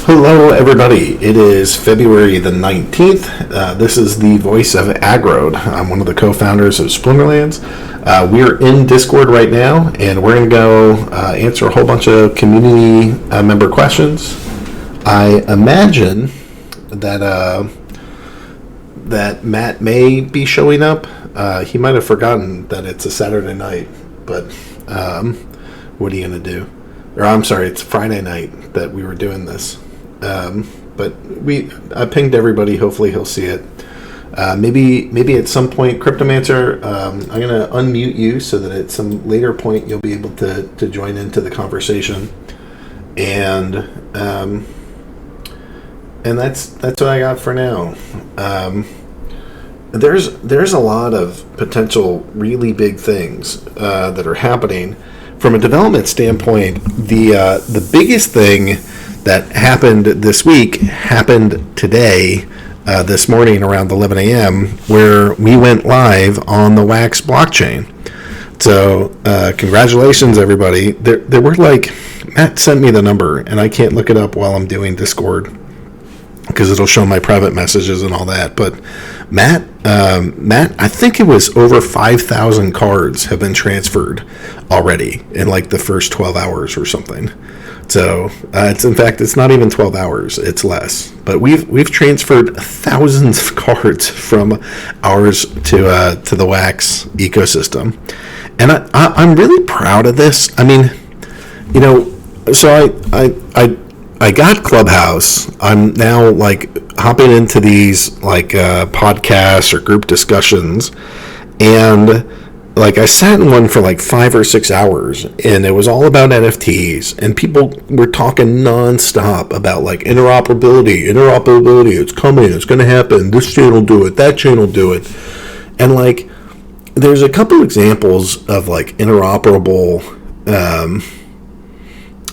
Hello, everybody. It is February the 19th. This is the voice of Aggroed. I'm one of the co-founders of Splinterlands. We're in Discord right now, and we're going to go answer a whole bunch of community member questions. I imagine that that Matt may be showing up. He might have forgotten that it's a Saturday night, but what are you going to do? Or I'm sorry, it's Friday night that we were doing this. But I pinged everybody. Hopefully he'll see it. Maybe at some point, Cryptomancer, I'm going to unmute you so that at some later point you'll be able to join into the conversation. And that's what I got for now. There's a lot of potential really big things that are happening. From a development standpoint, the biggest thing that happened this week happened today, this morning around 11 a.m., where we went live on the Wax blockchain. So congratulations, everybody. There were Matt sent me the number, and I can't look it up while I'm doing Discord because it'll show my private messages and all that. But Matt, I think it was over 5,000 cards have been transferred already in the first 12 hours or something. So it's not even 12 hours. It's less. But we've transferred thousands of cards from ours to the Wax ecosystem, and I'm really proud of this. I mean, so I got Clubhouse. I'm now hopping into these podcasts or group discussions, and I sat in one for 5 or 6 hours, and it was all about NFTs, and people were talking nonstop about interoperability, it's coming, it's going to happen, this chain will do it, that chain will do it. And there's a couple examples of interoperable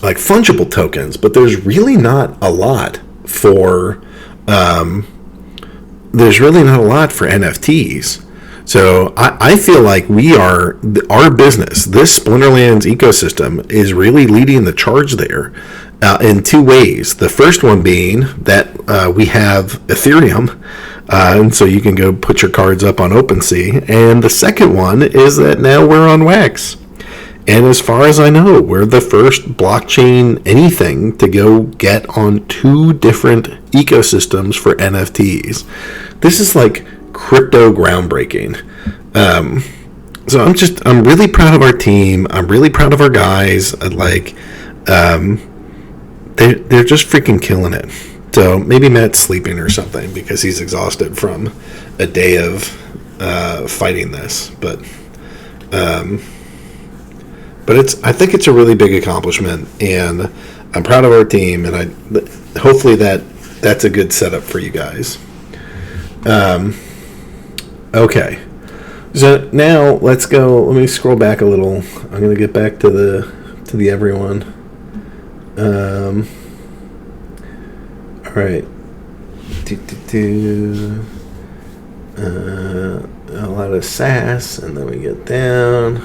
fungible tokens, but there's really not a lot for NFTs. So I feel like our business, this Splinterlands ecosystem, is really leading the charge there in two ways. The first one being that we have Ethereum, and so you can go put your cards up on OpenSea. And the second one is that now we're on Wax. And as far as I know, we're the first blockchain anything to go get on two different ecosystems for NFTs. This is crypto groundbreaking. So I'm really proud of our team. I'm really proud of our guys. They're just freaking killing it. So maybe Matt's sleeping or something because he's exhausted from a day of fighting this. But I think it's a really big accomplishment, and I'm proud of our team, and hopefully that's a good setup for you guys. Okay, so now let's go. Let me scroll back a little. I'm gonna get back to the everyone. All right. A lot of sass, and then we get down.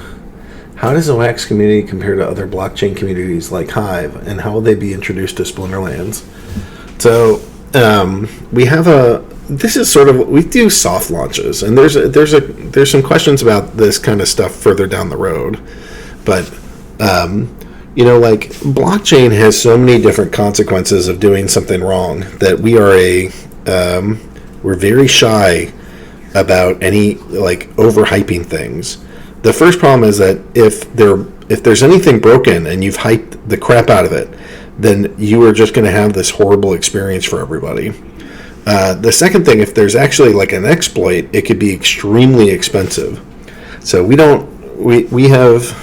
How does the Wax community compare to other blockchain communities like Hive, and how will they be introduced to Splinterlands? So we have this is sort of, we do soft launches, and there's some questions about this kind of stuff further down the road, but blockchain has so many different consequences of doing something wrong that we're very shy about any overhyping things. The first problem is that if there's anything broken and you've hyped the crap out of it, then you are just going to have this horrible experience for everybody. The second thing, if there's actually an exploit, it could be extremely expensive. So we have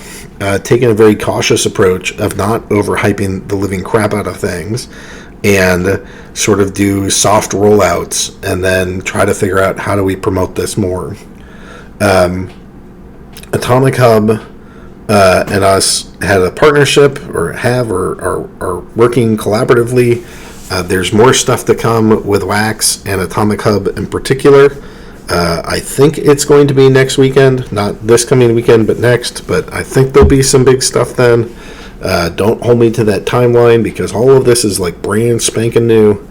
taken a very cautious approach of not overhyping the living crap out of things, and sort of do soft rollouts and then try to figure out how do we promote this more. Atomic Hub and us had a partnership, or are working collaboratively. There's more stuff to come with Wax and Atomic Hub in particular. I think it's going to be next weekend, not this coming weekend, but next. But I think there'll be some big stuff then. Don't hold me to that timeline because all of this is like brand spanking new.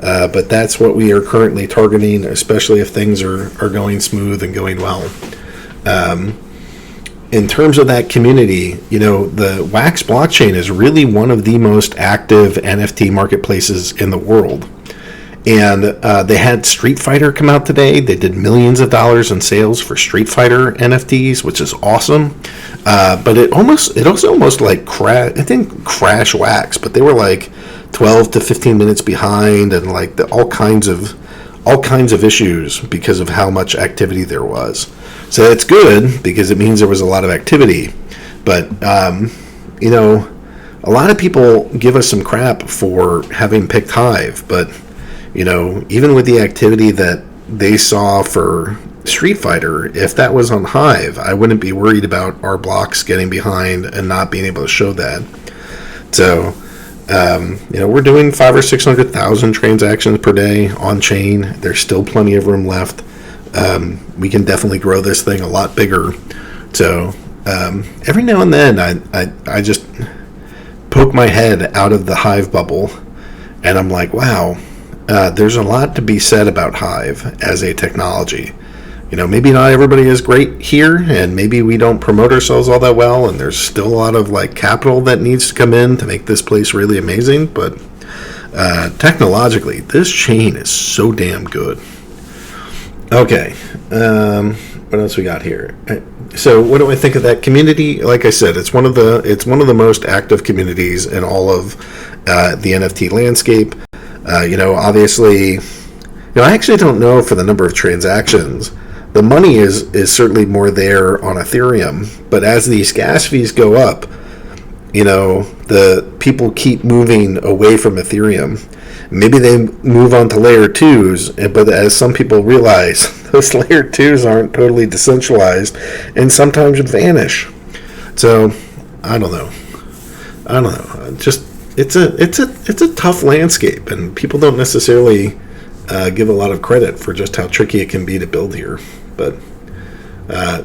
But that's what we are currently targeting, especially if things are going smooth and going well. In terms of that community, the Wax blockchain is really one of the most active NFT marketplaces in the world. And they had Street Fighter come out today. They did millions of dollars in sales for Street Fighter NFTs, which is awesome. But it also almost like crash Wax, but they were like 12 to 15 minutes behind, and like all kinds of issues because of how much activity there was. So that's good because it means there was a lot of activity. But a lot of people give us some crap for having picked Hive, but even with the activity that they saw for Street Fighter, if that was on Hive, I wouldn't be worried about our blocks getting behind and not being able to show that. So, we're doing 500,000 or 600,000 transactions per day on chain. There's still plenty of room left. We can definitely grow this thing a lot bigger. So, every now and then, I just poke my head out of the Hive bubble, and I'm like, wow. There's a lot to be said about Hive as a technology. Maybe not everybody is great here, and maybe we don't promote ourselves all that well, and there's still a lot of like capital that needs to come in to make this place really amazing. But technologically, this chain is so damn good. Okay, what else we got here? So, what do I think of that community? Like I said, it's one of the most active communities in all of the NFT landscape. Obviously, I actually don't know for the number of transactions. The money is certainly more there on Ethereum, but as these gas fees go up, the people keep moving away from Ethereum. Maybe they move on to layer 2s, but as some people realize, those layer 2s aren't totally decentralized and sometimes vanish. So, I don't know. Just it's a tough landscape, and people don't necessarily give a lot of credit for just how tricky it can be to build here. But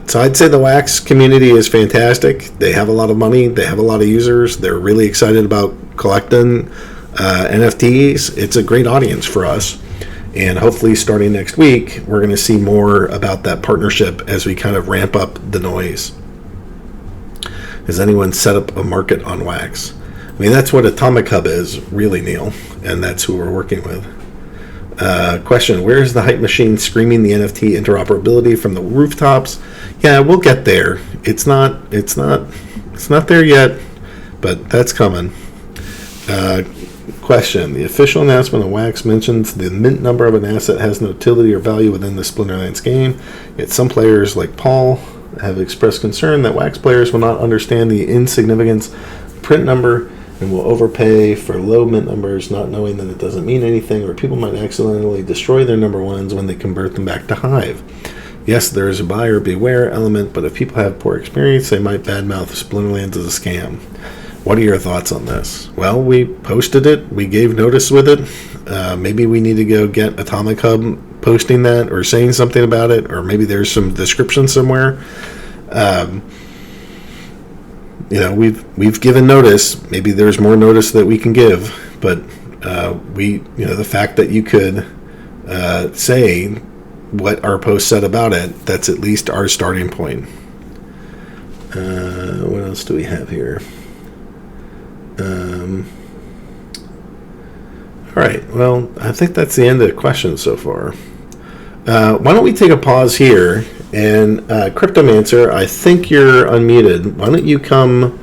so I'd say the Wax community is fantastic. They have a lot of money. They have a lot of users. They're really excited about collecting NFTs. It's a great audience for us. And hopefully starting next week, we're going to see more about that partnership as we kind of ramp up the noise. Has anyone set up a market on Wax? I mean, that's what Atomic Hub is, really, Neil, and that's who we're working with. Question, where is the hype machine screaming the NFT interoperability from the rooftops? Yeah, we'll get there. It's not there yet, but that's coming. Question, the official announcement of Wax mentions the mint number of an asset has no utility or value within the Splinterlands game, yet some players, like Paul, have expressed concern that Wax players will not understand the insignificance of print number and will overpay for low mint numbers, not knowing that it doesn't mean anything, or people might accidentally destroy their number ones when they convert them back to Hive. Yes, there is a buyer beware element, but if people have poor experience, they might badmouth Splinterlands as a scam. What are your thoughts on this? Well, we posted it. We gave notice with it. Maybe we need to go get Atomic Hub posting that or saying something about it, or maybe there's some description somewhere. We've given notice. Maybe there's more notice that we can give, but the fact that you could say what our post said about it, that's at least our starting point. What else do we have here? All right. Well, I think that's the end of the questions so far. Why don't we take a pause here? And Cryptomancer, I think you're unmuted. Why don't you come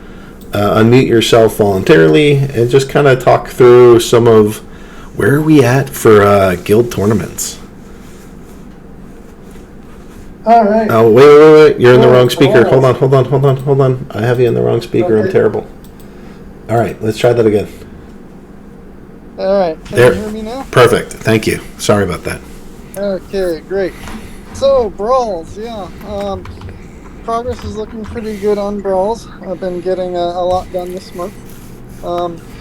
unmute yourself voluntarily and just kind of talk through some of where are we at for guild tournaments? All right. Oh, wait. You're in the wrong speaker. Hold on. I have you in the wrong speaker. Okay. I'm terrible. All right. Let's try that again. All right. Can you hear me now? Perfect. Thank you. Sorry about that. Okay, great. So, Brawls, yeah. Progress is looking pretty good on Brawls. I've been getting a lot done this month.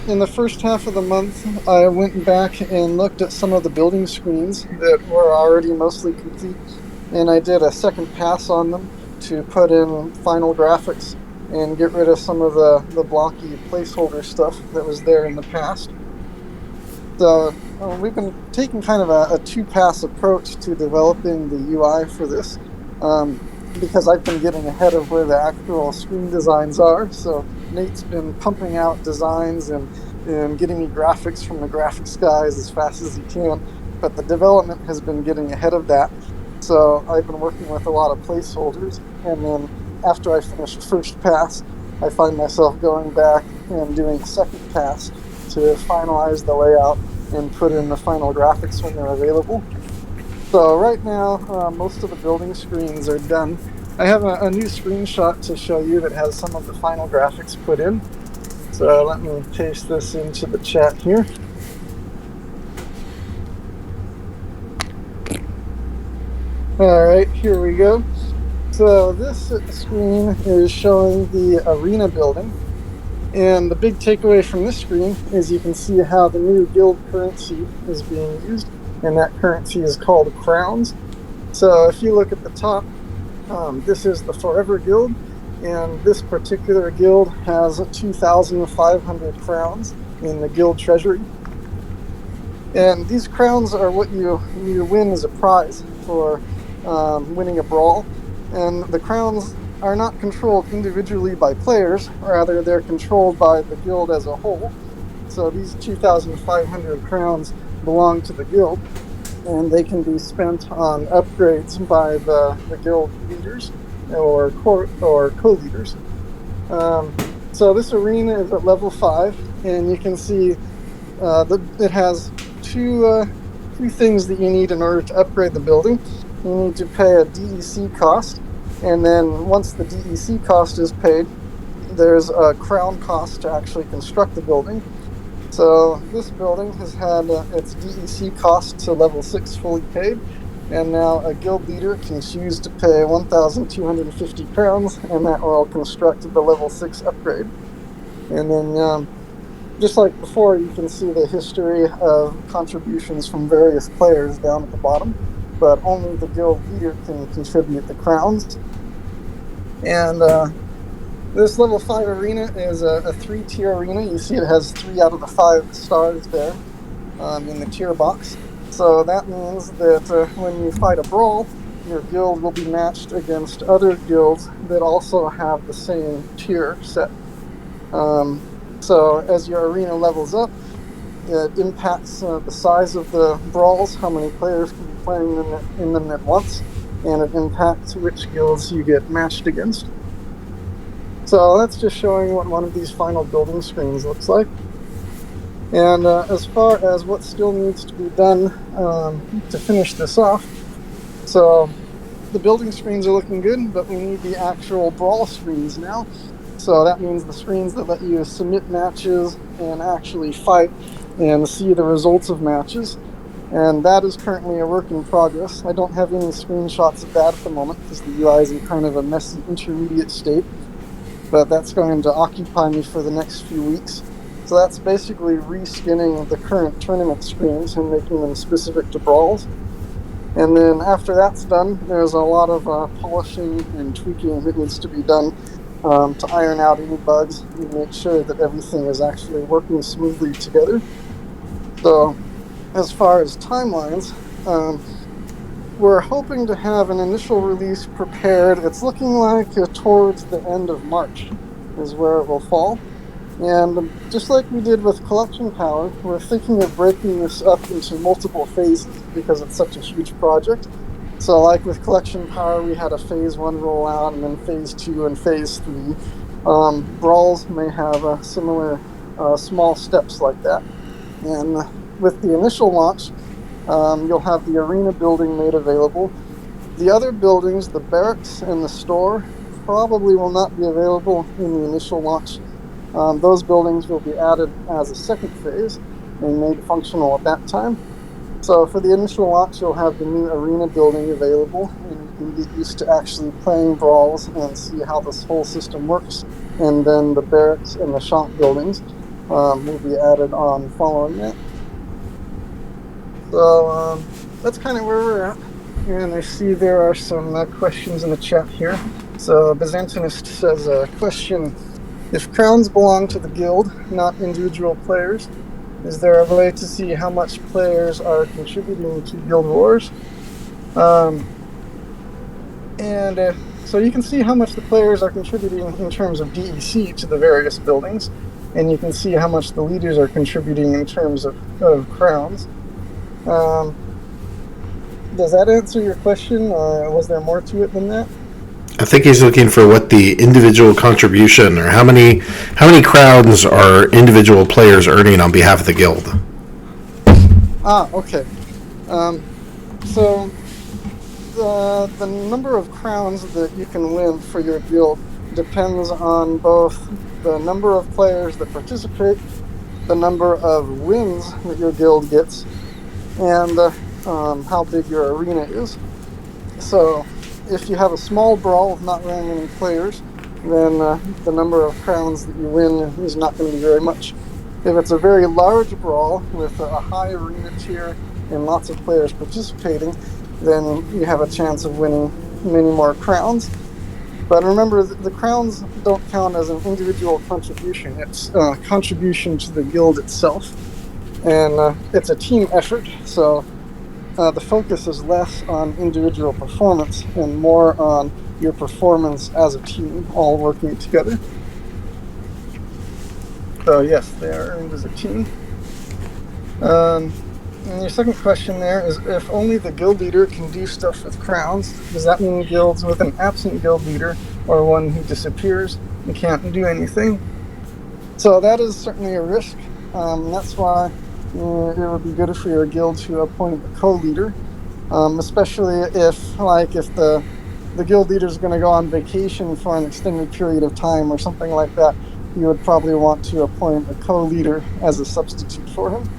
In the first half of the month, I went back and looked at some of the building screens that were already mostly complete, and I did a second pass on them to put in final graphics and get rid of some of the blocky placeholder stuff that was there in the past. So we've been taking kind of a two-pass approach to developing the UI for this, because I've been getting ahead of where the actual screen designs are. So Nate's been pumping out designs and getting me graphics from the graphics guys as fast as he can, but the development has been getting ahead of that. So I've been working with a lot of placeholders, and then after I finish a first pass, I find myself going back and doing a second pass to finalize the layout and put in the final graphics when they're available. So right now, most of the building screens are done. I have a new screenshot to show you that has some of the final graphics put in. So let me paste this into the chat here. All right, here we go. So this screen is showing the arena building. And the big takeaway from this screen is you can see how the new guild currency is being used, and that currency is called crowns. So if you look at the top, this is the Forever Guild, and this particular guild has 2,500 crowns in the guild treasury. And these crowns are what you win as a prize for winning a brawl. And the crowns are not controlled individually by players, rather they're controlled by the guild as a whole. So these 2,500 crowns belong to the guild, and they can be spent on upgrades by the guild leaders or co-leaders. So this arena is at level 5, and you can see it has two things that you need in order to upgrade the building. You need to pay a DEC cost, and then once the DEC cost is paid, there's a crown cost to actually construct the building. So this building has had its DEC cost to level 6 fully paid, and now a guild leader can choose to pay 1,250 crowns, and that will construct the level 6 upgrade. And then just like before, you can see the history of contributions from various players down at the bottom, but only the guild leader can contribute the crowns. And this level 5 arena is a 3-tier arena. You see it has 3 out of the 5 stars there in the tier box. So that means that when you fight a brawl, your guild will be matched against other guilds that also have the same tier set. So as your arena levels up, it impacts the size of the brawls, how many players can be playing in them at once, and it impacts which guilds you get matched against. So that's just showing what one of these final building screens looks like. And as far as what still needs to be done to finish this off, so the building screens are looking good, but we need the actual brawl screens now. So that means the screens that let you submit matches and actually fight and see the results of matches. And that is currently a work in progress. I don't have any screenshots of that at the moment because the UI is in kind of a messy intermediate state. But that's going to occupy me for the next few weeks. So that's basically reskinning the current tournament screens and making them specific to brawls. And then after that's done, there's a lot of polishing and tweaking that needs to be done to iron out any bugs and make sure that everything is actually working smoothly together. So as far as timelines, we're hoping to have an initial release prepared. It's looking like towards the end of March is where it will fall. And just like we did with Collection Power, we're thinking of breaking this up into multiple phases because it's such a huge project. So like with Collection Power, we had a phase 1 rollout and then phase 2 and phase 3. Brawls may have similar small steps like that. And with the initial launch, you'll have the arena building made available. The other buildings, the barracks and the store, probably will not be available in the initial launch. Those buildings will be added as a second phase and made functional at that time. So for the initial launch, you'll have the new arena building available, and you can get used to actually playing brawls and see how this whole system works. And then the barracks and the shop buildings will be added on following that. So that's kind of where we're at. And I see there are some questions in the chat here. So Byzantinist says, question, if crowns belong to the guild, not individual players, is there a way to see how much players are contributing to guild wars? So you can see how much the players are contributing in terms of DEC to the various buildings, and you can see how much the leaders are contributing in terms of crowns. Does that answer your question, or was there more to it than that? I think he's looking for what the individual contribution, or how many crowns are individual players earning on behalf of the guild. Okay. So the number of crowns that you can win for your guild depends on both the number of players that participate, the number of wins that your guild gets, and how big your arena is. So if you have a small brawl with not very many players, then the number of crowns that you win is not going to be very much. If it's a very large brawl with a high arena tier and lots of players participating, then you have a chance of winning many more crowns. But remember, the crowns don't count as an individual contribution. It's a contribution to the guild itself. And it's a team effort, so the focus is less on individual performance and more on your performance as a team, all working together. So yes, they are earned as a team. And your second question there is, if only the guild leader can do stuff with crowns, does that mean guilds with an absent guild leader, or one who disappears and can't do anything? So that is certainly a risk. That's why it would be good for your guild to appoint a co-leader, especially if the guild leader is going to go on vacation for an extended period of time or something like that. You would probably want to appoint a co-leader as a substitute for him.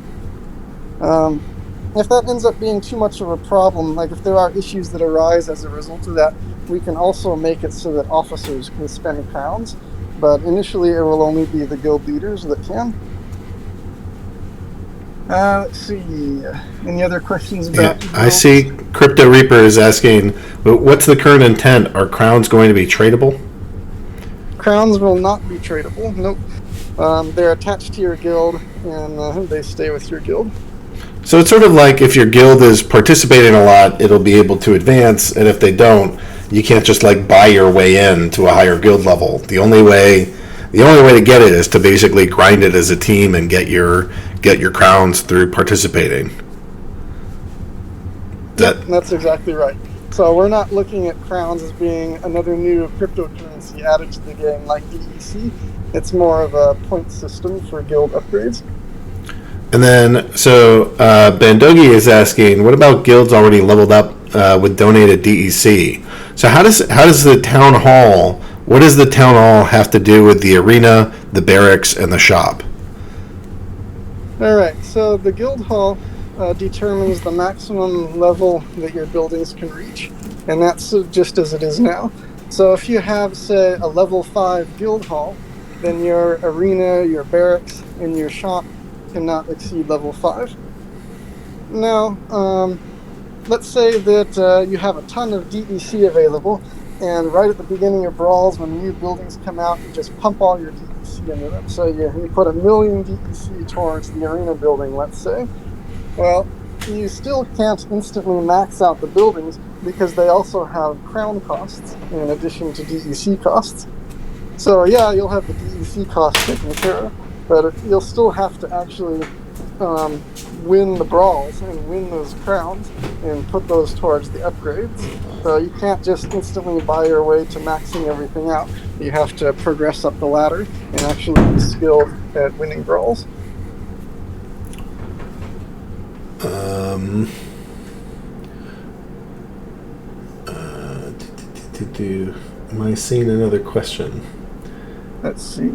If that ends up being too much of a problem, like if there are issues that arise as a result of that, we can also make it so that officers can spend crowns, but initially it will only be the guild leaders that can. Let's see. Any other questions about? I see Crypto Reaper is asking, what's the current intent? Are crowns going to be tradable? Crowns will not be tradable. Nope. They're attached to your guild, and they stay with your guild. So it's sort of like if your guild is participating a lot, it'll be able to advance, and if they don't, you can't just like buy your way in to a higher guild level. The only way to get it is to basically grind it as a team and get your crowns through participating. That's exactly right. So we're not looking at crowns as being another new cryptocurrency added to the game like DEC. It's more of a point system for guild upgrades. And then, so Bandogi is asking, what about guilds already leveled up with donated DEC? So how does the town hall? What does the town hall have to do with the arena, the barracks, and the shop? All right. So the guild hall determines the maximum level that your buildings can reach, and that's just as it is now. So if you have, say, a level 5 guild hall, then your arena, your barracks, and your shop cannot exceed level 5. Now, let's say that you have a ton of DEC available, and right at the beginning of brawls, when new buildings come out, you just pump all your DEC into them. So you put 1 million DEC towards the arena building, let's say. Well, you still can't instantly max out the buildings because they also have crown costs in addition to DEC costs. So yeah, you'll have the DEC costs taken care of, but you'll still have to actually win the brawls and win those crowns and put those towards the upgrades. So you can't just instantly buy your way to maxing everything out. You have to progress up the ladder and actually be skilled at winning brawls. Am I seeing another question? Let's see.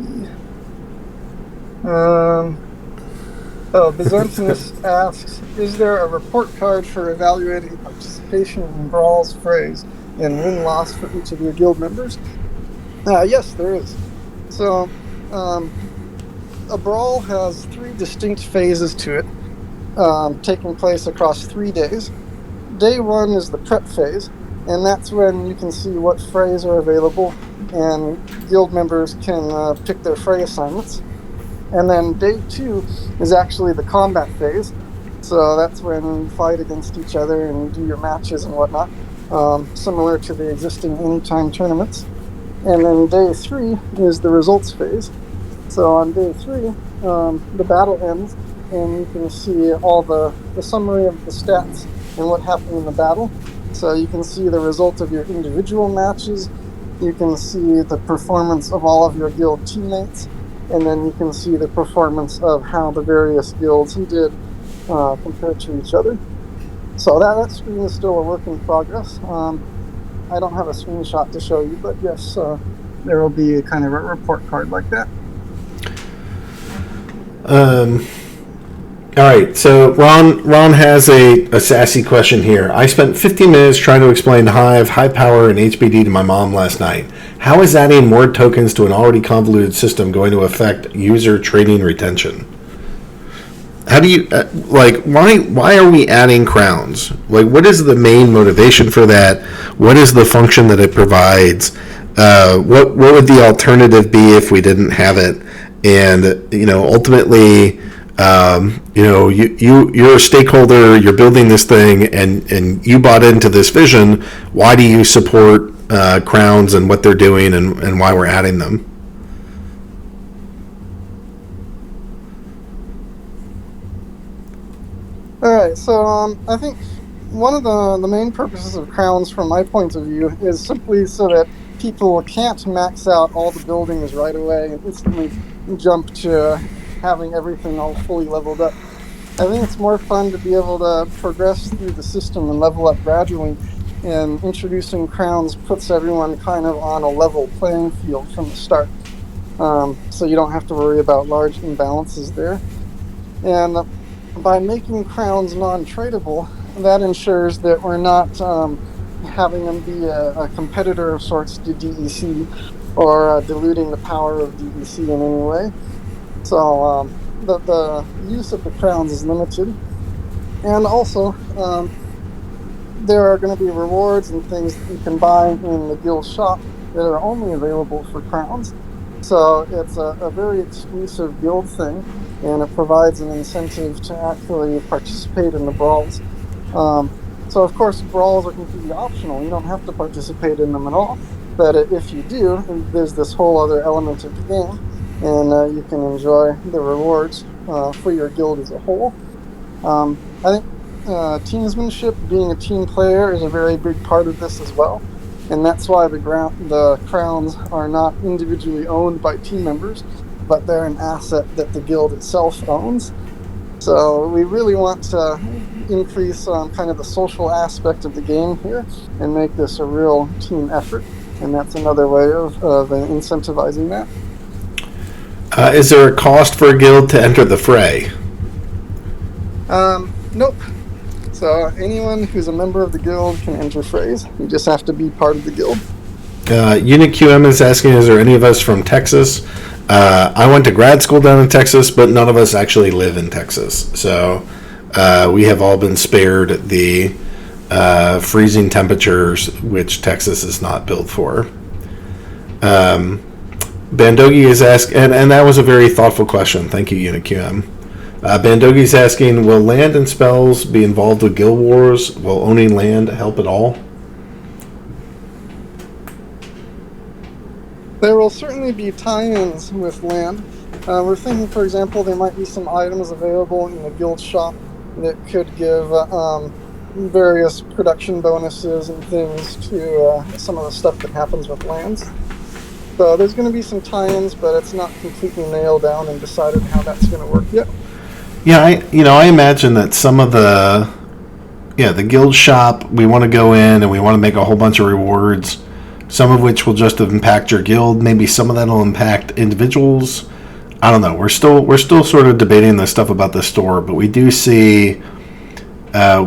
Byzantinus asks, is there a report card for evaluating participation in brawls, frays, and win-loss for each of your guild members? Yes, there is. So, a brawl has 3 distinct phases to it, taking place across 3 days. Day 1 is the prep phase, and that's when you can see what frays are available, and guild members can pick their fray assignments. And then day 2 is actually the combat phase. So that's when you fight against each other and do your matches and whatnot, similar to the existing anytime tournaments. And then day 3 is the results phase. So on day 3, the battle ends, and you can see all the summary of the stats and what happened in the battle. So you can see the result of your individual matches, you can see the performance of all of your guild teammates, and then you can see the performance of how the various guilds did compared to each other. So that screen is still a work in progress. I don't have a screenshot to show you, but yes, there will be a kind of a report card like that. All right, so Ron has a sassy question here. I spent 15 minutes trying to explain Hive, high power, and HBD to my mom last night. How is adding more tokens to an already convoluted system going to affect user trading retention? How do you why are we adding crowns? Like, what is the main motivation for that? What is the function that it provides? What would the alternative be if we didn't have it? And ultimately, you're a stakeholder. You're building this thing, and you bought into this vision. Why do you support crowns and what they're doing, and why we're adding them? All right, so I think one of the main purposes of crowns, from my point of view, is simply so that people can't max out all the buildings right away and instantly jump to having everything all fully leveled up. I think it's more fun to be able to progress through the system and level up gradually, and introducing crowns puts everyone kind of on a level playing field from the start. So you don't have to worry about large imbalances there. And by making crowns non-tradable, that ensures that we're not having them be a competitor of sorts to DEC, or diluting the power of DEC in any way. So the use of the crowns is limited. And also, there are going to be rewards and things that you can buy in the guild shop that are only available for crowns. So it's a very exclusive guild thing, and it provides an incentive to actually participate in the brawls. So of course, brawls are completely optional. You don't have to participate in them at all. But if you do, there's this whole other element of the game, and you can enjoy the rewards for your guild as a whole. I think teamsmanship, being a team player, is a very big part of this as well. And that's why the crowns are not individually owned by team members, but they're an asset that the guild itself owns. So we really want to increase kind of the social aspect of the game here and make this a real team effort. And that's another way of incentivizing that. Is there a cost for a guild to enter the fray? Nope. So anyone who's a member of the guild can enter frays. You just have to be part of the guild. UnitQM is asking, is there any of us from Texas? I went to grad school down in Texas, but none of us actually live in Texas. So we have all been spared the freezing temperatures, which Texas is not built for. Bandogi is asking, and that was a very thoughtful question. Thank you, UnitQM. Bandogi is asking, will land and spells be involved with guild wars? Will owning land help at all? There will certainly be tie-ins with land. We're thinking, for example, there might be some items available in the guild shop that could give various production bonuses and things to some of the stuff that happens with lands. So there's going to be some tie-ins, but it's not completely nailed down and decided how that's going to work yet. Yeah, I imagine that some of the guild shop, we want to go in and we want to make a whole bunch of rewards, some of which will just impact your guild. Maybe some of that will impact individuals. I don't know. We're still sort of debating the stuff about the store, but we do see in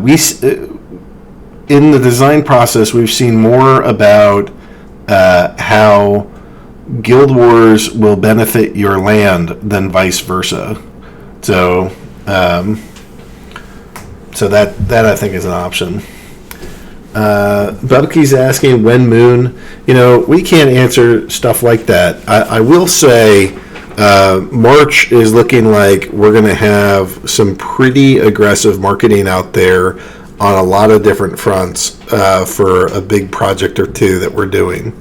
the design process, we've seen more about how guild wars will benefit your land than vice versa. So that I think is an option. Bubke's asking when Moon. We can't answer stuff like that. I will say March is looking like we're going to have some pretty aggressive marketing out there on a lot of different fronts for a big project or two that we're doing.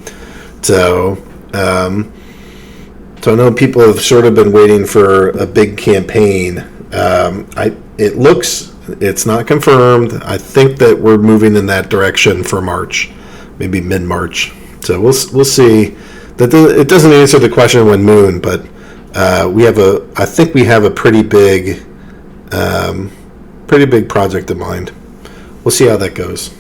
So I know people have sort of been waiting for a big campaign. It's not confirmed. I think that we're moving in that direction for March, maybe mid-March. So we'll see. It doesn't answer the question when Moon, but I think we have a pretty big project in mind. We'll see how that goes.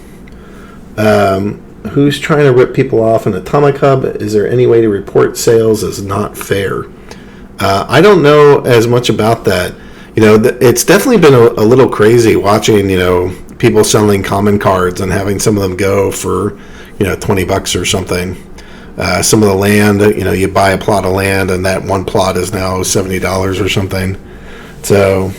Who's trying to rip people off in Atomic Hub? Is there any way to report sales as not fair? I don't know as much about that. It's definitely been a little crazy watching, people selling common cards and having some of them go for, $20 or something. Some of the land, you buy a plot of land and that one plot is now $70 or something. So,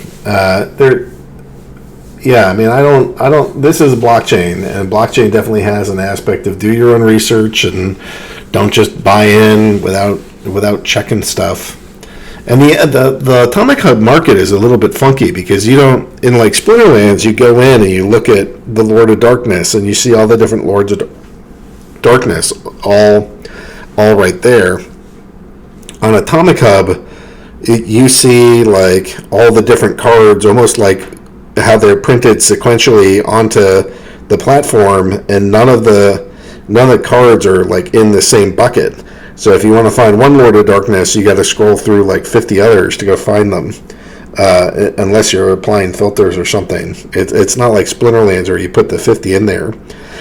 this is blockchain, and blockchain definitely has an aspect of do your own research and don't just buy in without checking stuff. And the Atomic Hub market is a little bit funky because in like Splinterlands, you go in and you look at the Lord of Darkness and you see all the different Lords of Darkness all right there. On Atomic Hub, you see like all the different cards, almost like how they're printed sequentially onto the platform, and none of the cards are like in the same bucket. So if you want to find one Lord of Darkness, you got to scroll through like 50 others to go find them, unless you're applying filters or something. It's not like Splinterlands where you put the 50 in there.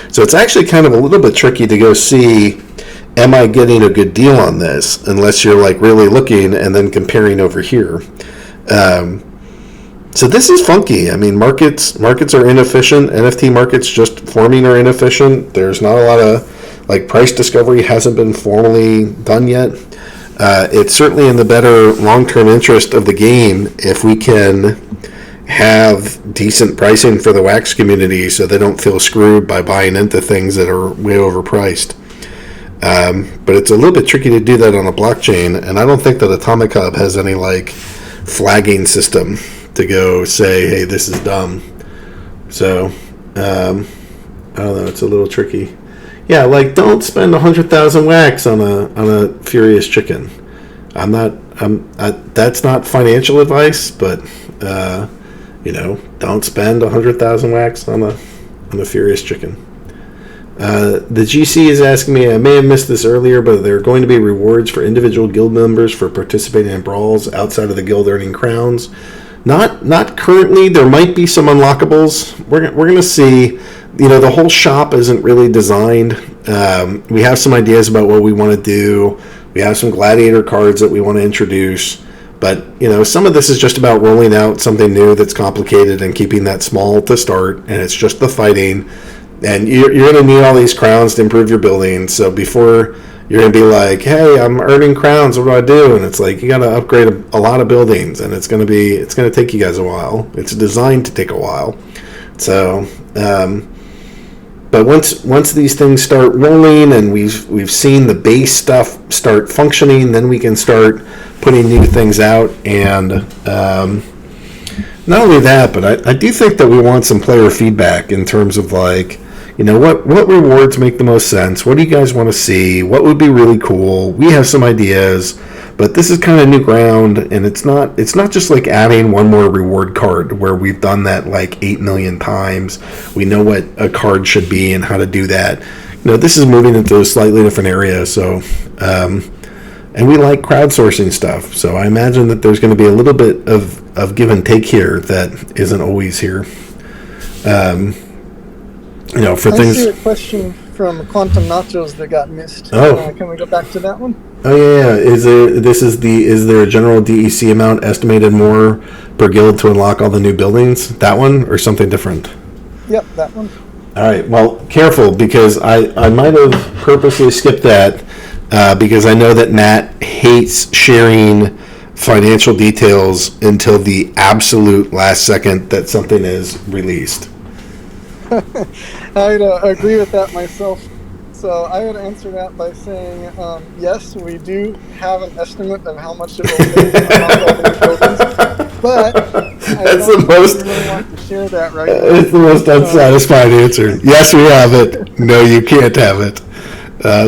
So it's actually kind of a little bit tricky to go see, am I getting a good deal on this, unless you're like really looking and then comparing over here. So this is funky. I mean, markets are inefficient. NFT markets just forming are inefficient. There's not a lot of price discovery hasn't been formally done yet. It's certainly in the better long-term interest of the game if we can have decent pricing for the wax community so they don't feel screwed by buying into things that are way overpriced. But it's a little bit tricky to do that on a blockchain, and I don't think that Atomic Hub has any flagging system to go say, hey, this is dumb. So I don't know, it's a little tricky. Yeah, don't spend 100,000 wax on a furious chicken. That's not financial advice, but don't spend 100,000 wax on a furious chicken. The GC is asking me, I may have missed this earlier, but there are going to be rewards for individual guild members for participating in brawls outside of the guild earning crowns. Not currently. There might be some unlockables. We're going to see. The whole shop isn't really designed. We have some ideas about what we want to do. We have some gladiator cards that we want to introduce. But, some of this is just about rolling out something new that's complicated and keeping that small to start. And it's just the fighting. And you're going to need all these crowns to improve your building. So before you're going to be like, hey, I'm earning crowns, what do I do? And it's like, you got to upgrade a lot of buildings. And it's going to take you guys a while. It's designed to take a while. So, but once these things start rolling and we've seen the base stuff start functioning, then we can start putting new things out. And not only that, but I do think that we want some player feedback in terms of what rewards make the most sense? What do you guys want to see? What would be really cool? We have some ideas, but this is kind of new ground, and it's not just adding one more reward card where we've done that 8 million times. We know what a card should be and how to do that. This is moving into a slightly different area. So, and we like crowdsourcing stuff. So I imagine that there's going to be a little bit of give and take here that isn't always here. For things. I see a question from Quantum Nachos that got missed. Oh, can we go back to that one? Oh yeah. Is there a general DEC amount estimated more per guild to unlock all the new buildings? That one or something different? Yep, that one. All right. Well, careful because I might have purposely skipped that because I know that Matt hates sharing financial details until the absolute last second that something is released. I'd agree with that myself. So I would answer that by saying, yes, we do have an estimate of how much it will take to unlock all the new tokens, but I That's the don't think most. we really want to share that right now. It's the most unsatisfying answer. Yes, we have it. No, you can't have it.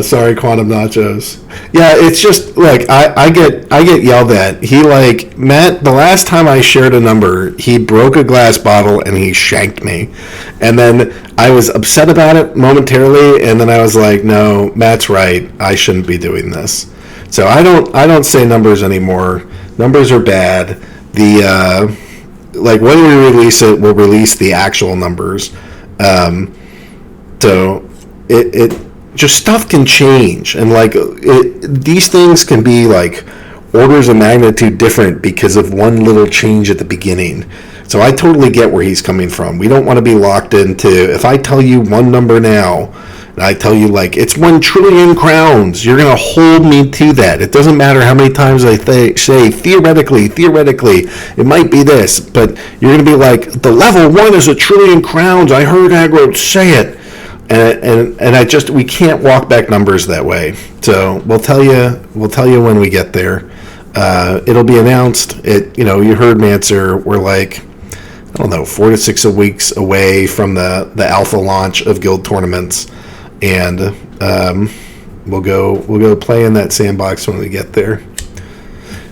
Sorry, Quantum Nachos. Yeah, it's just like I get yelled at. He like Matt. The last time I shared a number, he broke a glass bottle and he shanked me, and then I was upset about it momentarily, and then I was like, no, Matt's right. I shouldn't be doing this. So I don't say numbers anymore. Numbers are bad. The like when we release it, we'll release the actual numbers. So it just stuff can change, and like these things can be like orders of magnitude different because of one little change at the beginning. So I totally get where he's coming from. We don't want to be locked into, if I tell you one number now and I tell you like it's 1 trillion crowns, you're going to hold me to that. It doesn't matter how many times I say theoretically it might be this, but you're going to be like, the level 1 is 1 trillion crowns. I heard Aggroed say it. And we can't walk back numbers that way. So we'll tell you when we get there. It'll be announced. You heard Manser. We're like, I don't know, 4 to 6 weeks away from the alpha launch of guild tournaments, and we'll go play in that sandbox when we get there.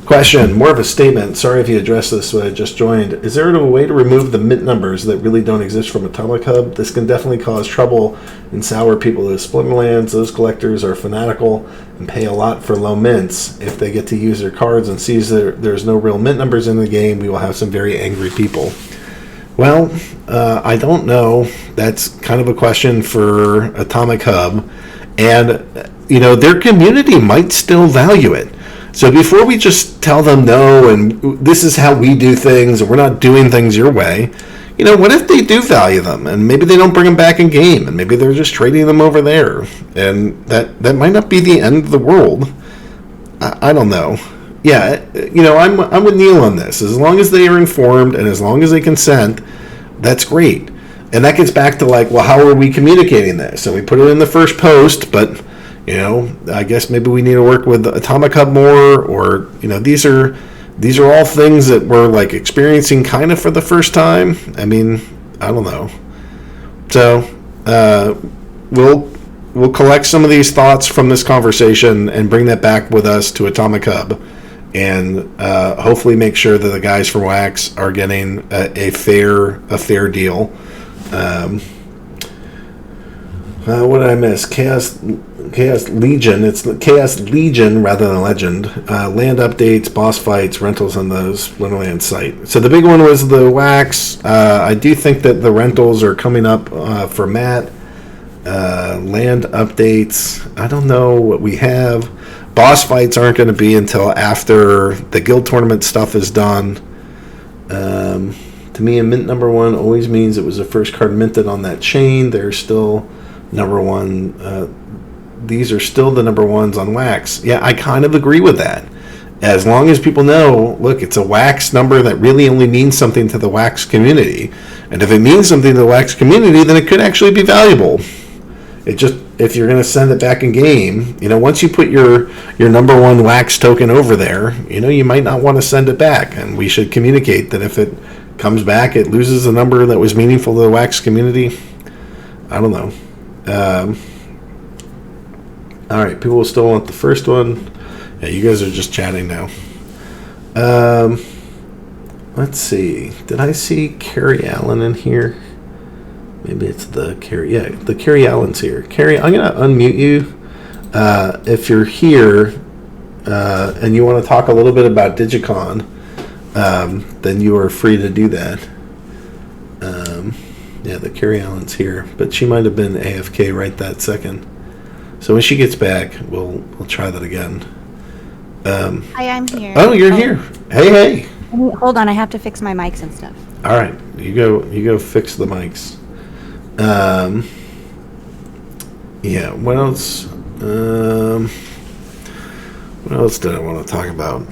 Question, more of a statement. Sorry if you addressed this when I just joined. Is there a way to remove the mint numbers that really don't exist from Atomic Hub? This can definitely cause trouble and sour people to Splinterlands. Those collectors are fanatical and pay a lot for low mints. If they get to use their cards and sees that there's no real mint numbers in the game, we will have some very angry people. Well, I don't know. That's kind of a question for Atomic Hub. And, their community might still value it. So before we just tell them no, and this is how we do things, and we're not doing things your way, what if they do value them, and maybe they don't bring them back in game, and maybe they're just trading them over there, and that might not be the end of the world. I don't know. Yeah, I'm with Neil on this. As long as they are informed and as long as they consent, that's great. And that gets back to like, well, how are we communicating this? So we put it in the first post, but I guess maybe we need to work with Atomic Hub more, or these are all things that we're like experiencing kind of for the first time. I mean, I don't know. So we'll collect some of these thoughts from this conversation and bring that back with us to Atomic Hub, and hopefully make sure that the guys from Wax are getting a fair deal. What did I miss? Chaos Legion. It's Chaos Legion rather than Legend. Land updates, boss fights, rentals on the Splinterlands site. So the big one was the Wax. I do think that the rentals are coming up for Matt. Land updates. I don't know what we have. Boss fights aren't going to be until after the guild tournament stuff is done. To me, a mint number 1 always means it was the first card minted on that chain. They're still number 1. These are still the number 1s on Wax. Yeah, I kind of agree with that. As long as people know, look, it's a Wax number that really only means something to the Wax community. And if it means something to the Wax community, then it could actually be valuable. It just, if you're going to send it back in game, once you put your number 1 Wax token over there, you might not want to send it back. And we should communicate that if it comes back, it loses a number that was meaningful to the Wax community. I don't know. All right, people still want the first one. Yeah, you guys are just chatting now. Let's see. Did I see Carrie Allen in here? Maybe it's the Carrie. Yeah, the Carrie Allen's here. Carrie, I'm going to unmute you. If you're here and you want to talk a little bit about Digicon, then you are free to do that. Yeah, the Carrie Allen's here, but she might have been AFK right that second. So when she gets back, we'll try that again. Hi, I'm here. Oh, you're here. Hey. Hold on, I have to fix my mics and stuff. All right, you go fix the mics. Yeah. What else? What else did I want to talk about?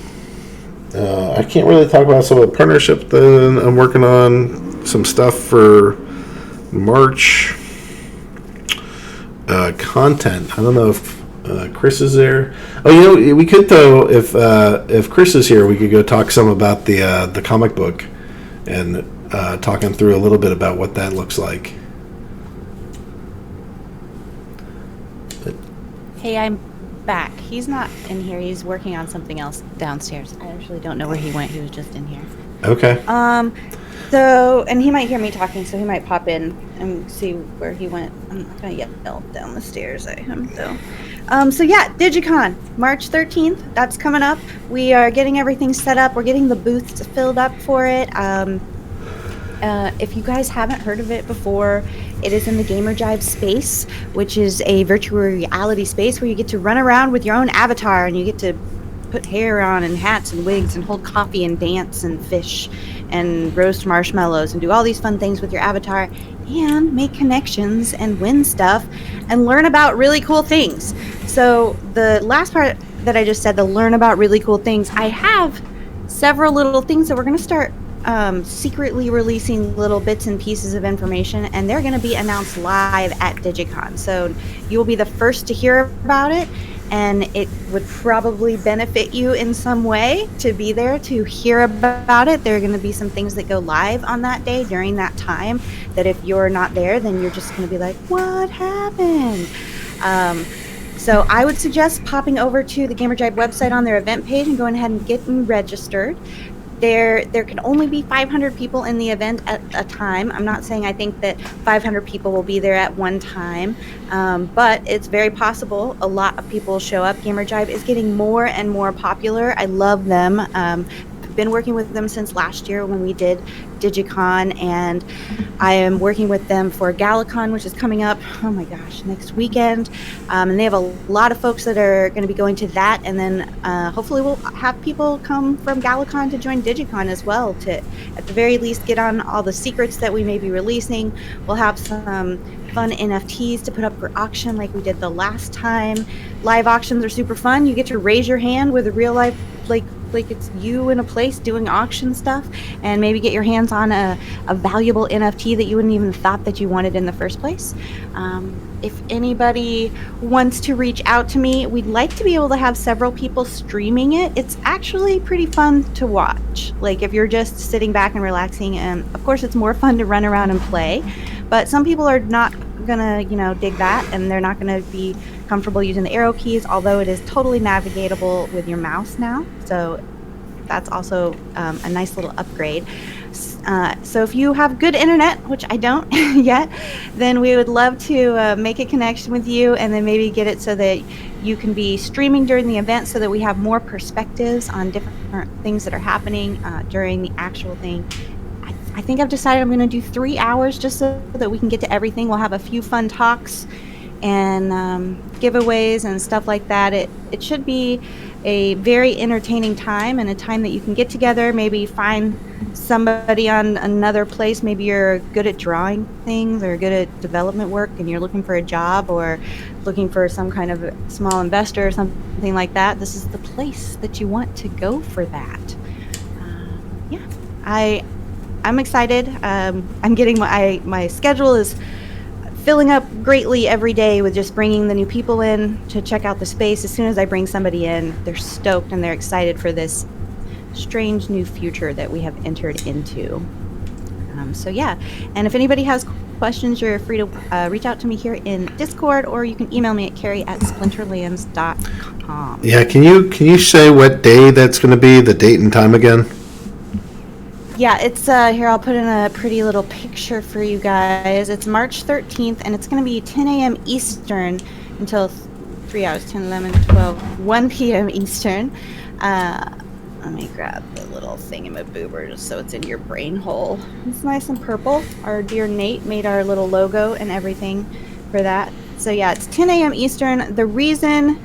I can't really talk about some of the partnership that I'm working on. Some stuff for March content. I don't know if Chris is there. Oh, we could though. If Chris is here, we could go talk some about the comic book and talking through a little bit about what that looks like. Hey, I'm back. He's not in here. He's working on something else downstairs. I actually don't know where he went. He was just in here. Okay. So, and he might hear me talking, so he might pop in and see where he went. I'm not gonna yell down the stairs at him, though. So yeah, Digicon, March 13th, that's coming up. We are getting everything set up. We're getting the booths filled up for it. If you guys haven't heard of it before, it is in the Gamer Jive space, which is a virtual reality space where you get to run around with your own avatar and you get to put hair on and hats and wigs and hold coffee and dance and fish and roast marshmallows and do all these fun things with your avatar and make connections and win stuff and learn about really cool things. So the last part that I just said, the learn about really cool things, I have several little things that we're going to start secretly releasing little bits and pieces of information, and they're going to be announced live at Digicon. So you will be the first to hear about it, and it would probably benefit you in some way to be there to hear about it. There are going to be some things that go live on that day during that time that if you're not there, then you're just going to be like, what happened? So I would suggest popping over to the GamerJive website on their event page and going ahead and getting registered. There can only be 500 people in the event at a time. I'm not saying I think that 500 people will be there at one time, but it's very possible a lot of people show up. GamerJive is getting more and more popular. I love them. Been working with them since last year when we did Digicon, and I am working with them for Galacon, which is coming up, oh my gosh, next weekend. And they have a lot of folks that are going to be going to that, and then hopefully we'll have people come from Galacon to join Digicon as well, to at the very least get on all the secrets that we may be releasing. We'll have some fun NFTs to put up for auction like we did the last time. Live auctions are super fun. You get to raise your hand with a real life, like it's you in a place doing auction stuff, and maybe get your hands on a valuable NFT that you wouldn't even thought that you wanted in the first place. If anybody wants to reach out to me, we'd like to be able to have several people streaming it. It's actually pretty fun to watch. Like if you're just sitting back and relaxing, and of course it's more fun to run around and play, but some people are not gonna dig that, and they're not gonna be comfortable using the arrow keys, although it is totally navigatable with your mouse now, so that's also a nice little upgrade. So if you have good internet, which I don't yet, then we would love to make a connection with you, and then maybe get it so that you can be streaming during the event, so that we have more perspectives on different things that are happening during the actual thing. I think I've decided I'm going to do 3 hours just so that we can get to everything. We'll have a few fun talks and giveaways and stuff like that. It should be a very entertaining time, and a time that you can get together, maybe find somebody on another place. Maybe you're good at drawing things or good at development work and you're looking for a job or looking for some kind of small investor or something like that. This is the place that you want to go for that. I'm excited. I'm getting my schedule is filling up greatly every day with just bringing the new people in to check out the space. As soon as I bring somebody in, they're stoked and they're excited for this strange new future that we have entered into. So yeah, and if anybody has questions, you're free to reach out to me here in Discord, or you can email me at carrie@splinterlands.com. Yeah, can you say what day that's going to be, the date and time again? Yeah, it's here, I'll put in a pretty little picture for you guys. It's March 13th, and it's going to be 10 a.m. Eastern until 3 hours, 10, 11, 12, 1 p.m. Eastern. Let me grab the little thingamaboober just so it's in your brain hole. It's nice and purple. Our dear Nate made our little logo and everything for that. So yeah, it's 10 a.m. Eastern. The reason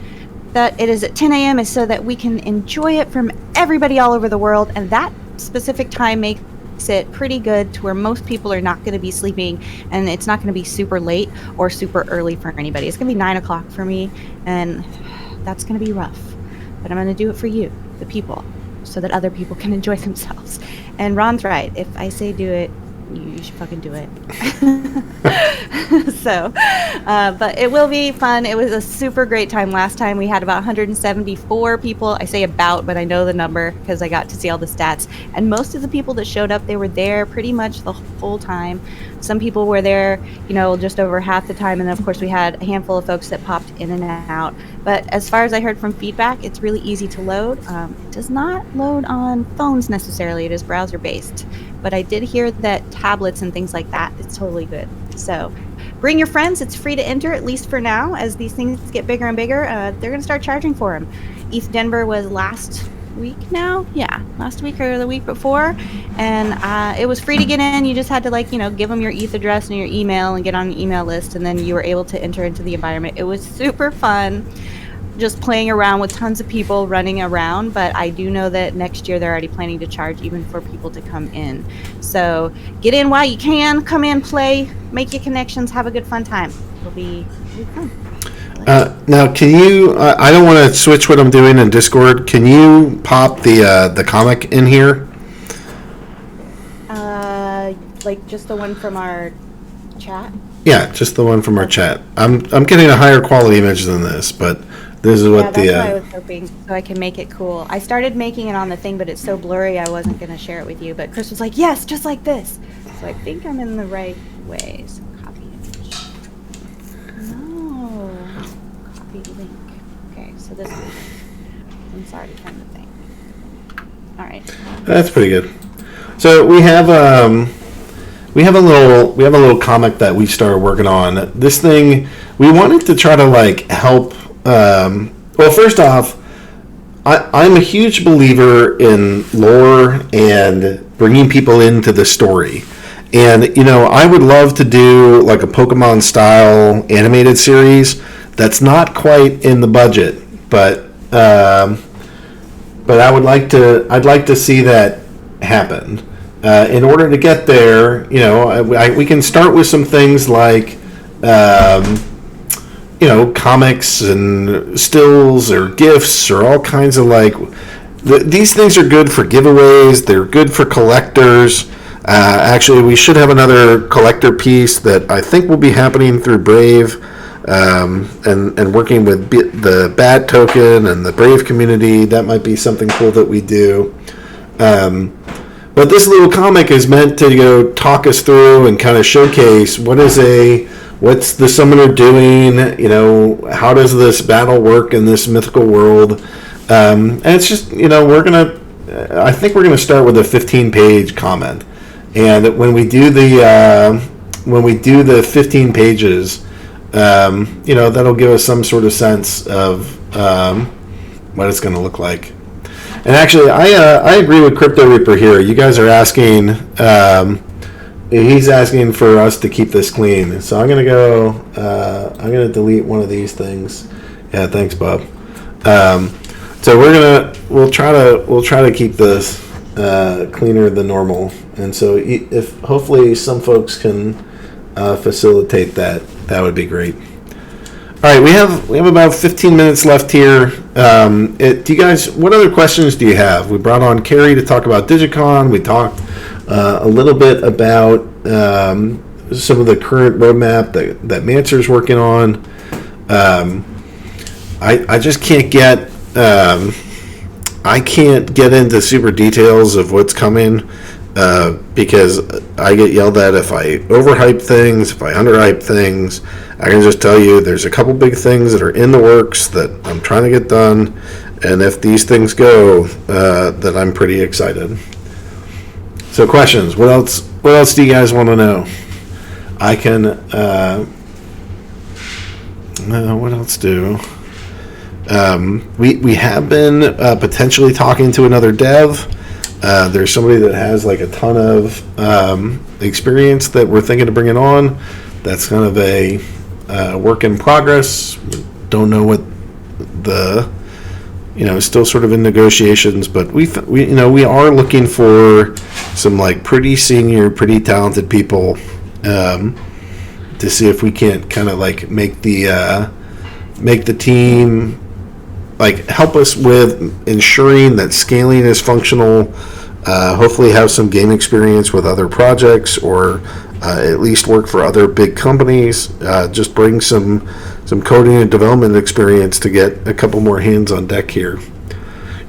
that it is at 10 a.m. is so that we can enjoy it from everybody all over the world, and that specific time makes it pretty good to where most people are not going to be sleeping, and it's not going to be super late or super early for anybody. It's going to be 9 o'clock for me, and that's going to be rough, but I'm going to do it for you, the people, so that other people can enjoy themselves. And Ron's right. If I say do it, you should fucking do it. So, but it will be fun. It was a super great time last time. We had about 174 people. I say about, but I know the number because I got to see all the stats. And most of the people that showed up, they were there pretty much the whole time. Some people were there, just over half the time. And then, of course, we had a handful of folks that popped in and out. But as far as I heard from feedback, it's really easy to load. It does not load on phones necessarily. It is browser-based. But I did hear that tablets and things like that, it's totally good. So bring your friends. It's free to enter, at least for now. As these things get bigger and bigger, they're going to start charging for them. ETH Denver was last week now. Yeah, last week or the week before. And it was free to get in. You just had to, give them your ETH address and your email and get on an email list. And then you were able to enter into the environment. It was super fun. Just playing around with tons of people running around, but I do know that next year they're already planning to charge even for people to come in. So get in while you can, come in, play, make your connections, have a good fun time. It'll be fun. Now, can you? I don't want to switch what I'm doing in Discord. Can you pop the comic in here? Like just the one from our chat. Yeah, just the one from our chat. I'm getting a higher quality image than this, but. This is what that's what I was hoping, so I can make it cool. I started making it on the thing, but it's so blurry I wasn't going to share it with you. But Chris was like, yes, just like this. So I think I'm in the right way. So copy image. No. Copy link. Okay, so this is... I'm sorry to turn the thing. All right. That's pretty good. So we have a little comic that we started working on. This thing, we wanted to try to help. Well, first off, I'm a huge believer in lore and bringing people into the story. And, I would love to do a Pokemon style animated series that's not quite in the budget, but I'd like to see that happen. In order to get there, we can start with some things like, comics and stills or GIFs or all kinds of these things are good for giveaways. They're good for collectors. Actually, we should have another collector piece that I think will be happening through Brave and working with the Bat token and the Brave community. That might be something cool that we do. But this little comic is meant to talk us through and kind of showcase what's the summoner doing? How does this battle work in this mythical world? And it's just, I think we're gonna start with a 15-page comment, and when we do the 15 pages, that'll give us some sort of sense of what it's gonna look like. And actually, I agree with Crypto Reaper here. You guys are asking. He's asking for us to keep this clean, so I'm gonna go. I'm gonna delete one of these things. Yeah, thanks, Bob. So we'll try to keep this cleaner than normal, and so if hopefully some folks can facilitate that would be great. All right, we have about 15 minutes left here. Do you guys? What other questions do you have? We brought on Carrie to talk about Digicon. We talked a little bit about some of the current roadmap that Manser's working on. I just can't get into super details of what's coming because I get yelled at if I overhype things, if I underhype things. I can just tell you there's a couple big things that are in the works that I'm trying to get done, and if these things go, then I'm pretty excited. So questions. What else do you guys want to know? I can what else do? We have been potentially talking to another dev. There's somebody that has a ton of experience that we're thinking of bringing on. That's kind of a work in progress. Don't know what the still sort of in negotiations, but we are looking for some pretty senior, pretty talented people to see if we can't kind of make the team help us with ensuring that scaling is functional, hopefully have some game experience with other projects, or at least work for other big companies. Just bring some coding and development experience to get a couple more hands on deck here.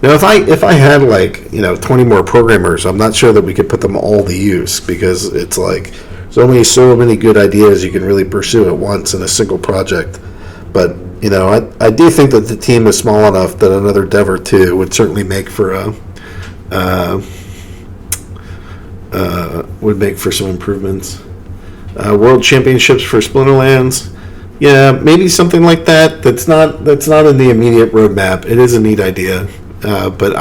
Now, if I had 20 more programmers, I'm not sure that we could put them all to use, because it's like there's only so many good ideas you can really pursue at once in a single project. But I do think that the team is small enough that another dev or two would certainly make for some improvements. World Championships for Splinterlands. Yeah, maybe something like that. That's not in the immediate roadmap. It is a neat idea, but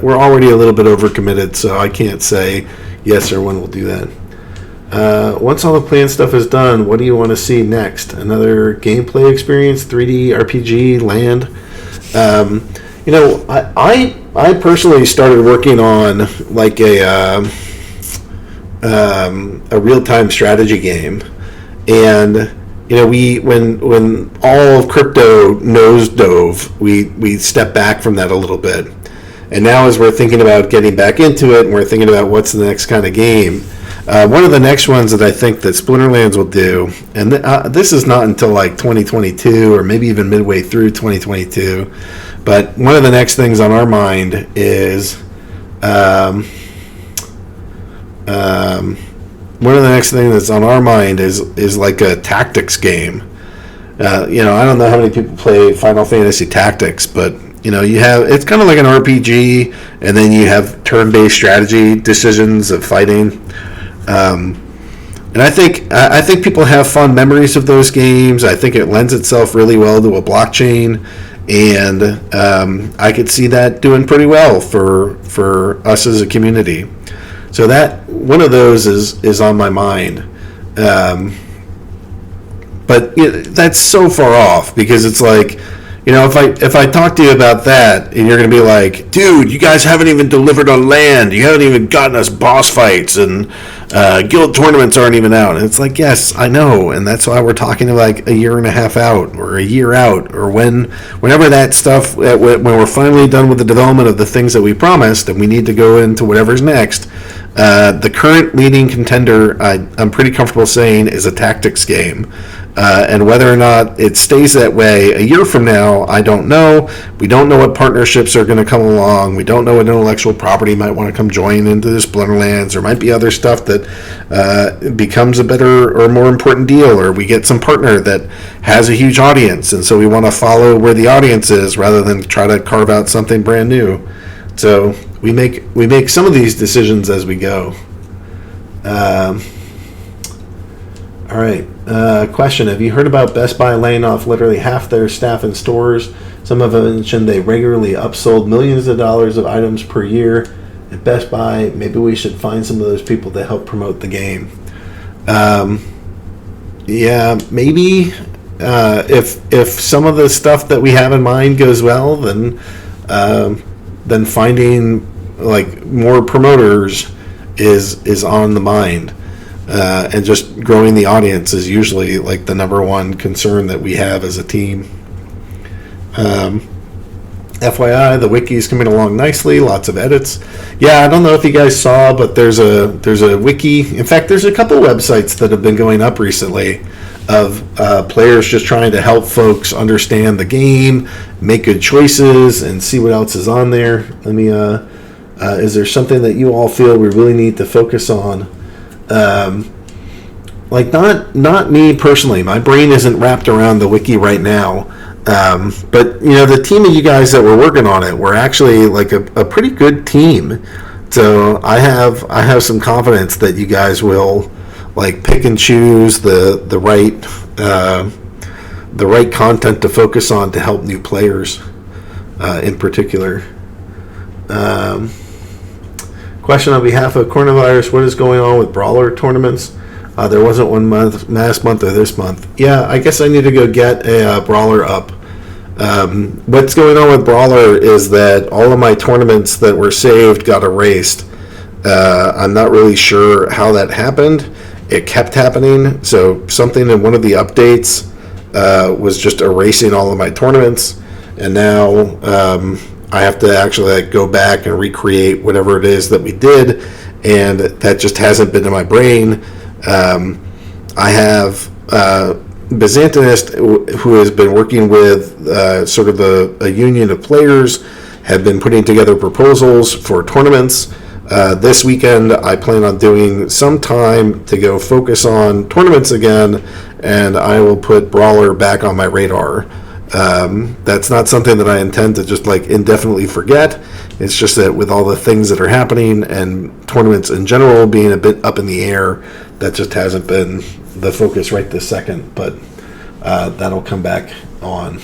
we're already a little bit overcommitted, so I can't say yes or when we'll do that. Once all the planned stuff is done, what do you want to see next? Another gameplay experience, 3D RPG, land? I personally started working on like a real-time strategy game, and when all of crypto nosedove, we stepped back from that a little bit, and now as we're thinking about getting back into it, and we're thinking about what's the next kind of game. One of the next ones that I think that Splinterlands will do, and this is not until like 2022 or maybe even midway through 2022, but one of the next things on our mind is one of the next things that's on our mind is like a tactics game. I don't know how many people play Final Fantasy Tactics, but it's kind of like an RPG, and then you have turn-based strategy decisions of fighting. And I think people have fond memories of those games. I think it lends itself really well to a blockchain, and I could see that doing pretty well for us as a community. So that one of those is on my mind. But that's so far off, because it's like, if I talk to you about that, and you're going to be like, dude, you guys haven't even delivered on land. You haven't even gotten us boss fights, and guild tournaments aren't even out. And it's like, yes, I know, and that's why we're talking like a year and a half out, or a year out, or whenever that stuff, when we're finally done with the development of the things that we promised, and we need to go into whatever's next. The current leading contender, I'm pretty comfortable saying, is a tactics game. And whether or not it stays that way a year from now, I don't know. We don't know what partnerships are going to come along. We don't know what intellectual property might want to come join into the Splinterlands. There might be other stuff that becomes a better or more important deal, or we get some partner that has a huge audience, and so we want to follow where the audience is rather than try to carve out something brand new. So we make some of these decisions as we go. All right. Question: have you heard about Best Buy laying off literally half their staff in stores? Some have mentioned they regularly upsold millions of dollars of items per year at Best Buy. Maybe we should find some of those people to help promote the game. Yeah, maybe. If some of the stuff that we have in mind goes well, then finding like more promoters is on the mind. And just growing the audience is usually like the number one concern that we have as a team. FYI, the wiki is coming along nicely. Lots of edits. Yeah, I don't know if you guys saw, but there's a wiki. In fact, there's a couple websites that have been going up recently of players just trying to help folks understand the game, make good choices, and see what else is on there. Let me. Is there something that you all feel we really need to focus on? Like not me personally. My brain isn't wrapped around the wiki right now. But the team of you guys that were working on it were actually like a pretty good team. So I have some confidence that you guys will like pick and choose the right content to focus on to help new players, in particular. Question on behalf of Coronavirus: what is going on with Brawler tournaments? There wasn't one last month or this month. Yeah, I guess I need to go get a Brawler up. What's going on with Brawler is that all of my tournaments that were saved got erased. I'm not really sure how that happened. It kept happening. So something in one of the updates was just erasing all of my tournaments. And now I have to actually like go back and recreate whatever it is that we did, and that just hasn't been in my brain. I have Byzantinist, who has been working with sort of a union of players, have been putting together proposals for tournaments. This weekend, I plan on doing some time to go focus on tournaments again, and I will put Brawler back on my radar. That's not something that I intend to just like indefinitely forget. It's just that with all the things that are happening and tournaments in general being a bit up in the air, that just hasn't been the focus right this second, but that'll come back on.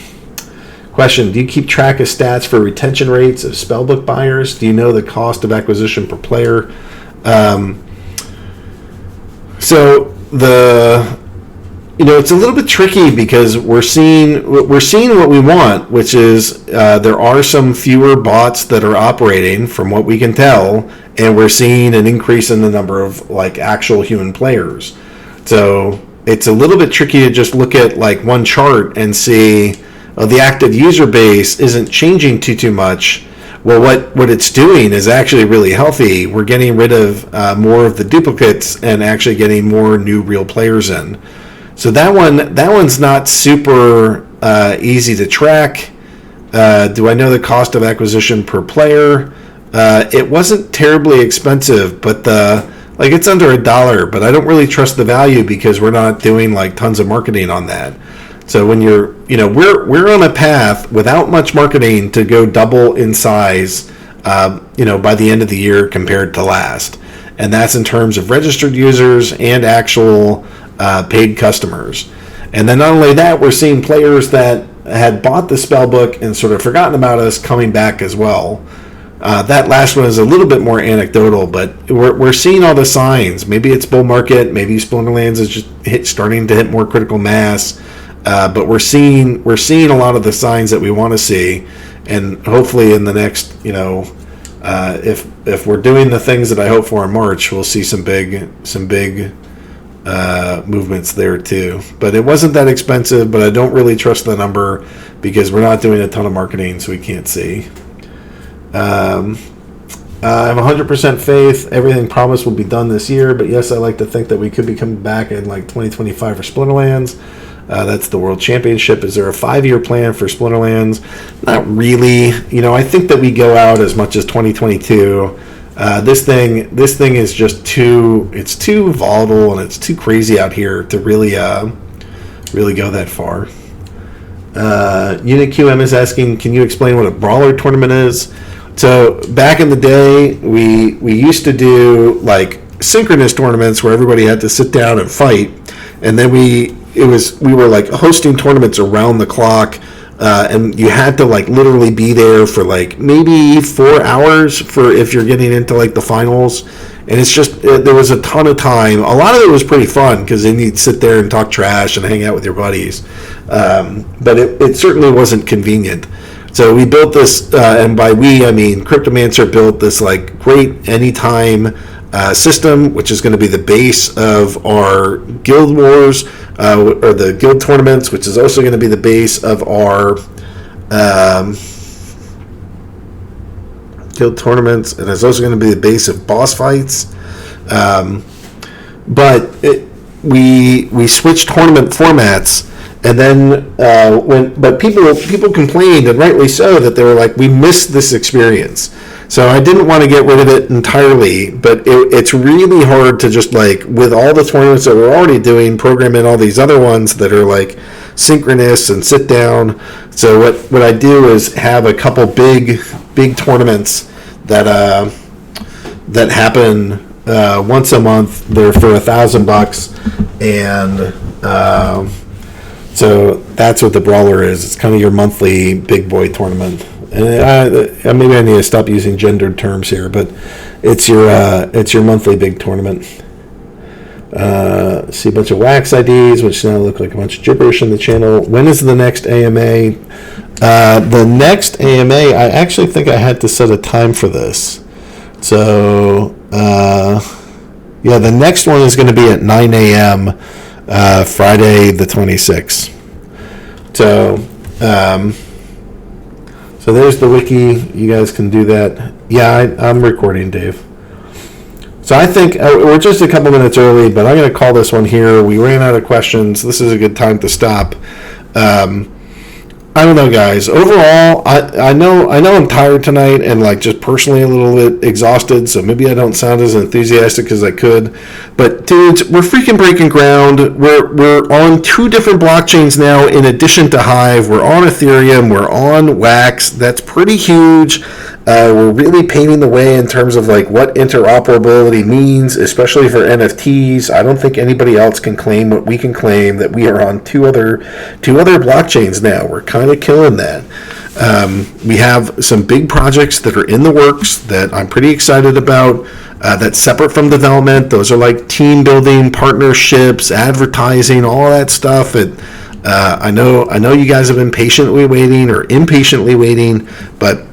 Question: do you keep track of stats for retention rates of spellbook buyers? Do you know the cost of acquisition per player? It's a little bit tricky because we're seeing what we want, which is there are some fewer bots that are operating from what we can tell, and we're seeing an increase in the number of like actual human players. So it's a little bit tricky to just look at like one chart and see the active user base isn't changing too much. Well, what it's doing is actually really healthy. We're getting rid of more of the duplicates and actually getting more new real players in. So that one's not super easy to track. Do I know the cost of acquisition per player? It wasn't terribly expensive, but it's under $1. But I don't really trust the value because we're not doing like tons of marketing on that. So when we're on a path without much marketing to go double in size, by the end of the year compared to last, and that's in terms of registered users and actual paid customers. And then not only that, we're seeing players that had bought the spellbook and sort of forgotten about us coming back as well. That last one is a little bit more anecdotal, but we're seeing all the signs. Maybe it's bull market, maybe Splinterlands is just starting to hit more critical mass, but we're seeing a lot of the signs that we want to see, and hopefully in the next, if we're doing the things that I hope for in March, we'll see some big movements there too. But it wasn't that expensive, but I don't really trust the number because we're not doing a ton of marketing, so we can't see. I have 100% faith everything promised will be done this year, but yes, I like to think that we could be coming back in like 2025 for Splinterlands. That's the World Championship. Is there a 5-year plan for Splinterlands? Not really. I think that we go out as much as 2022. This thing is just too volatile and it's too crazy out here to really go that far. Unit QM is asking, can you explain what a brawler tournament is? So back in the day, we used to do like synchronous tournaments where everybody had to sit down and fight, and then we were like hosting tournaments around the clock. And you had to like literally be there for like maybe 4 hours for if you're getting into like the finals, and it's just there was a ton of time. A lot of it was pretty fun because then you'd sit there and talk trash and hang out with your buddies, but it certainly wasn't convenient. So we built this, and by we I mean Cryptomancer built this like great anytime system, which is going to be the base of our Guild Wars, or the Guild tournaments, which is also going to be the base of our Guild tournaments, and it's also going to be the base of boss fights. But we switched tournament formats, and then but people complained, and rightly so, that they were like, we missed this experience. So I didn't want to get rid of it entirely, but it's really hard to just like, with all the tournaments that we're already doing, program in all these other ones that are like synchronous and sit down. So what I do is have a couple big tournaments that happen once a month. They're for $1,000, and so that's what the Brawler is. It's kind of your monthly big boy tournament. And maybe I need to stop using gendered terms here, but it's your monthly big tournament. See a bunch of wax IDs, which now look like a bunch of gibberish in the channel. When is the next AMA? The next AMA, I actually think I had to set a time for this. So, the next one is going to be at 9 a.m. Friday the 26th. So So there's the wiki. You guys can do that. Yeah, I'm recording, Dave. So I think we're just a couple minutes early, but I'm going to call this one here. We ran out of questions. This is a good time to stop. I don't know, guys. Overall, I know I'm tired tonight and like just personally a little bit exhausted, so maybe I don't sound as enthusiastic as I could. But dudes, we're freaking breaking ground. We're on 2 different blockchains now in addition to Hive. We're on Ethereum. We're on Wax. That's pretty huge. We're really paving the way in terms of like what interoperability means, especially for NFTs. I don't think anybody else can claim what we can claim, that we are on two other blockchains now. We're kind of killing that. We have some big projects that are in the works that I'm pretty excited about. That's separate from development. Those are like team building, partnerships, advertising, all that stuff. I know you guys have been patiently waiting or impatiently waiting, but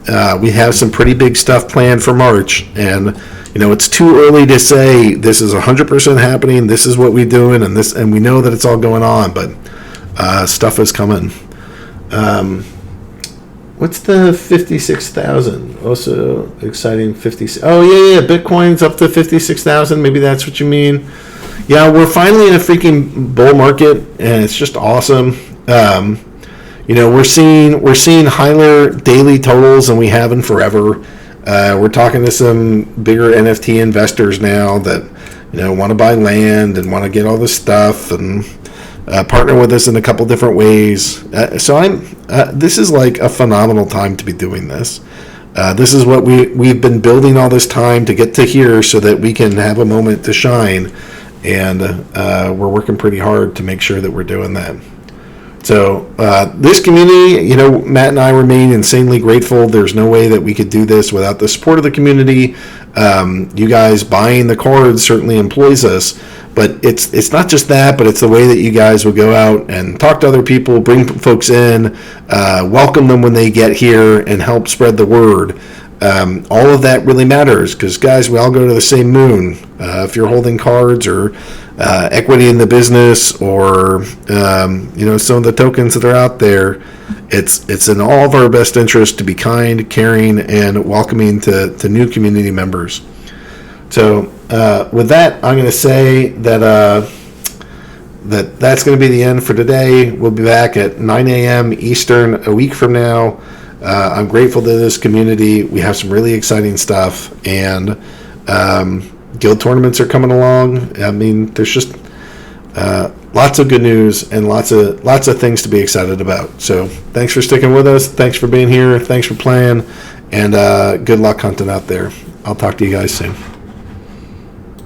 we have some pretty big stuff planned for March, and it's too early to say this is 100% happening. This is what we're doing, and we know that it's all going on, but stuff is coming. What's the 56,000? Also exciting 50. Oh yeah, Bitcoin's up to 56,000. Maybe that's what you mean. Yeah, we're finally in a freaking bull market, and it's just awesome. We're seeing higher daily totals than we have in forever. We're talking to some bigger NFT investors now that want to buy land and want to get all this stuff and partner with us in a couple different ways. This is like a phenomenal time to be doing this. This is what we've been building all this time to get to here, so that we can have a moment to shine. And we're working pretty hard to make sure that we're doing that. So this community, Matt and I remain insanely grateful. There's no way that we could do this without the support of the community. You guys buying the cards certainly employs us, but it's not just that, but it's the way that you guys would go out and talk to other people, bring folks in, welcome them when they get here, and help spread the word. All of that really matters because, guys, we all go to the same moon. If you're holding cards or equity in the business or, some of the tokens that are out there, it's in all of our best interest to be kind, caring, and welcoming to new community members. So with that, I'm going to say that that's going to be the end for today. We'll be back at 9 a.m. Eastern a week from now. I'm grateful to this community. We have some really exciting stuff, and guild tournaments are coming along. I mean, there's just lots of good news and lots of things to be excited about. So thanks for sticking with us. Thanks for being here. Thanks for playing, and good luck hunting out there. I'll talk to you guys soon.